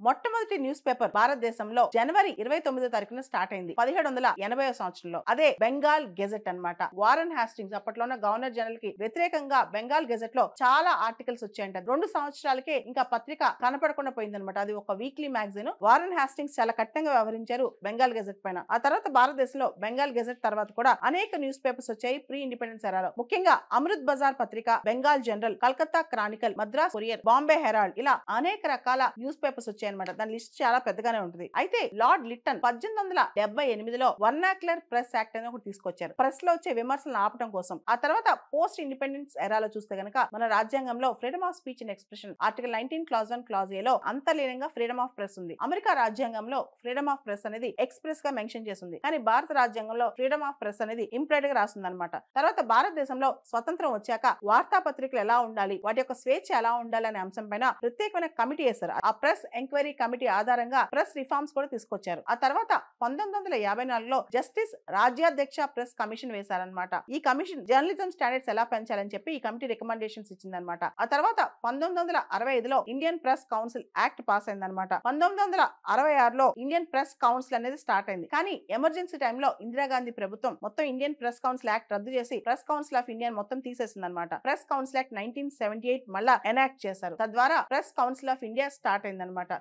మొట్టమొదటి news paper భారతదేశంలో జనవరి 29వ తారీఖున స్టార్ట్ అయింది 1780వ సంవత్సరంలో. అదే బెంగాల్ గెజెట్ అన్నమాట. వారన్ హాస్టింగ్స్ అప్పట్లోనే గవర్నర్ జనరల్ కి వ్యతిరేకంగా బెంగాల్ గెజెట్ లో చాలా ఆర్టికల్స్ వచ్చాయంట. 2 సంవత్సరాలకే ఇంకా పత్రిక కనపడకుండా పోయిందన్నమాట. అది ఒక వీక్లీ మ్యాగజైన్. వారన్ హాస్టింగ్స్ చాలా కఠినంగా వ్యవహరించారు బెంగాల్ గెజెట్ పైన. ఆ తర్వాత భారతదేశంలో బెంగాల్ గెజెట్ తర్వాత కూడా అనేక న్యూస్ పేపర్స్ వచ్చాయి ప్రీ ఇండిపెండెన్స్ ఎరాలో. ముఖ్యంగా Amrit Bazar Patrika, Bengal journal, Calcutta chronicle, Madras courier, Bombay herald ఇలా అనేక రకాల న్యూస్ పేపర్స్ వచ్చాయన్నమాట. దాని లిస్ట్ చాలా పెద్దగానే ఉంటుంది. అయితే లార్డ్ లిట్టన్ 1878లో వర్నాక్యులర్ ప్రెస్ యాక్ట్ అనేది ఒకటి తీసుకొచ్చారు. ప్రెస్ లో వచ్చే విమర్శలను ఆపడం కోసం. ఆ తర్వాత పోస్ట్ ఇండిపెండెన్స్ ఎరాలో చూస్తే గనక మన రాజ్యాంగంలో freedom of speech and expression article 19 clause 1 clause ఏ లో అంతర్లీనంగా ఫ్రీడమ్ ఆఫ్ ప్రెస్ ఉంది. అమెరికా రాజ్యాంగంలో ఫ్రీడమ్ ఆఫ్ ప్రెస్ అనేది ఎక్స్ప్రెస్ గా మెన్షన్ చేస్తుంది. కానీ భారత రాజ్యాంగంలో ఫ్రీడమ్ ఆఫ్ ప్రెస్ అనేది ఇంప్లైడ్ గా రాస్తుంది అనమాట. తర్వాత భారతదేశంలో స్వతంత్రం వచ్చాక వార్తాపత్రికలు ఎలా ఉండాలి, వాటి యొక్క స్వేచ్ఛ ఎలా ఉండాలి అనే అంశం పైన ప్రత్యేకమైన కమిటీ వేశారు. ఆ ప్రెస్ ఎంక్వైరీ కమిటీ ఆధారంగా ప్రెస్ రిఫార్మ్స్ కూడా తీసుకొచ్చారు. ఆ తర్వాత 1954లో జస్టిస్ రాజ్యాధ్యక్ష ప్రెస్ కమిషన్ వేశారనమాట. ఈ కమిషన్ జర్నలిజం స్టాండర్డ్స్ ఎలా పెంచాలని చెప్పి ఈ కమిటీ రికమెండేషన్స్ ఇచ్చిందనమాట. ఆ తర్వాత 1965లో Indian press council act pass అయిందనమాట. 1966లో ఇండియన్ ప్రెస్ కౌన్సిల్ అనేది స్టార్ట్ అయింది. కానీ ఎమర్జెన్సీ టైంలో ఇందిరాగాంధీ ప్రభుత్వం మొత్తం ఇండియన్ ప్రెస్ కౌన్సిల్ యాక్ట్ రద్దు చేసి ప్రెస్ కౌన్సిల్ ఆఫ్ ఇండియా మొత్తం తీసేసింది అనమాట. ప్రెస్ కౌన్సిల్ యాక్ట్ 1978 మళ్ళా ఎనాక్ట్ చేశారు. తద్వారా press council of India start అయిందనమాట.